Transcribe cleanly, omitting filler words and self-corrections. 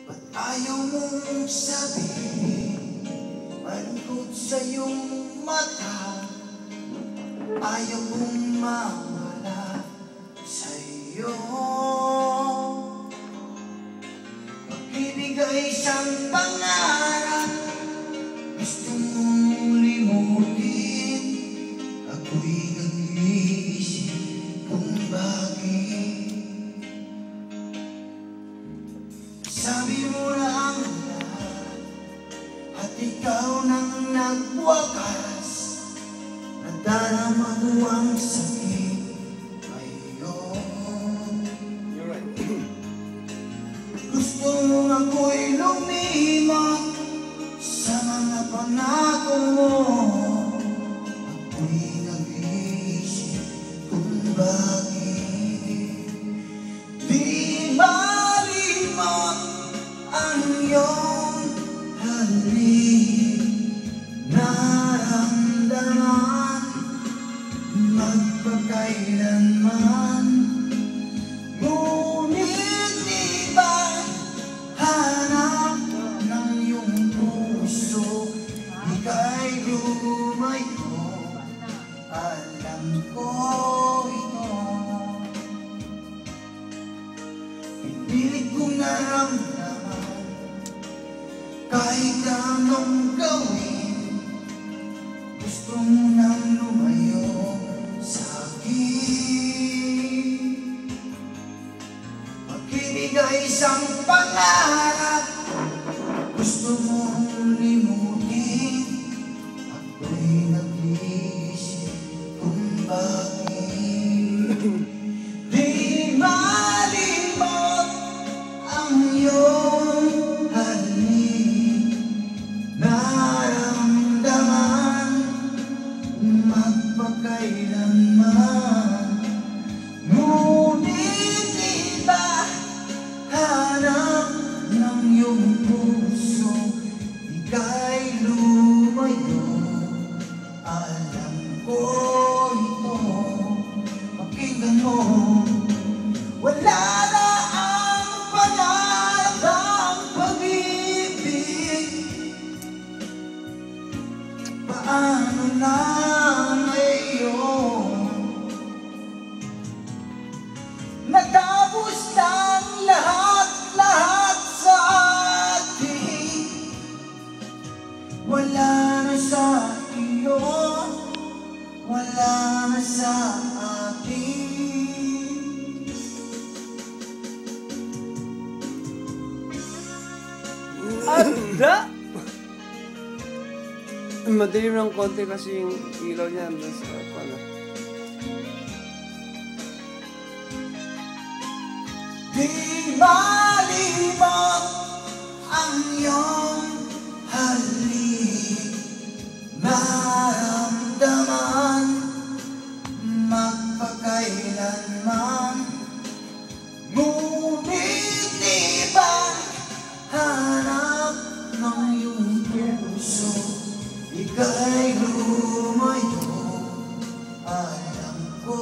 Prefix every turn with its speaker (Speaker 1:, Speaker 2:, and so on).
Speaker 1: Ba't ayaw mong sabihin? Malungkot sa iyong mata. Ayaw kong mawala sa'yo. Magbibigay isang pangarap, gusto mong limutin. Ako'y nag-iisip kung bakit. Sabi mo na ang lahat at ikaw nang nagwakas. Nadarama ko ang sakit ngayon. Gusto mong ako'y lumimot sa mga pangako mo. Ako'y nag-iisip kung bakit di malimot ang iyong halik. Naramdaman magpakailanman, ngunit di ba hanap ng iyong puso? Ika'y lumayo, alam ko ito. Pinilit kong naramdaman kahit anong gawin. Gusto mo nang lumayo sa'kin. Magbibigay isang pangarap, gusto mong limutin. Ako'y nag-iisip kung bakit di malimot ang iyong halik. Naramdaman magpakailanman, ngunit di ba hanap ng iyong puso? Ika'y lumayo, alam ko ito. Pakinggan mo, wala na ang pangarap ang pag-ibig. Paano na ngayon? Natapos ng lahat sa atin. Wala na sa iyo, wala na sa atin.
Speaker 2: Anda! Madilim ng konti kasi yung ilaw niya doon sa pala.
Speaker 1: Di malimot ang iyong halik. Naramdaman magpakailanman, ngunit di ba hanap ng iyong puso? Ika'y lumayo, alam ko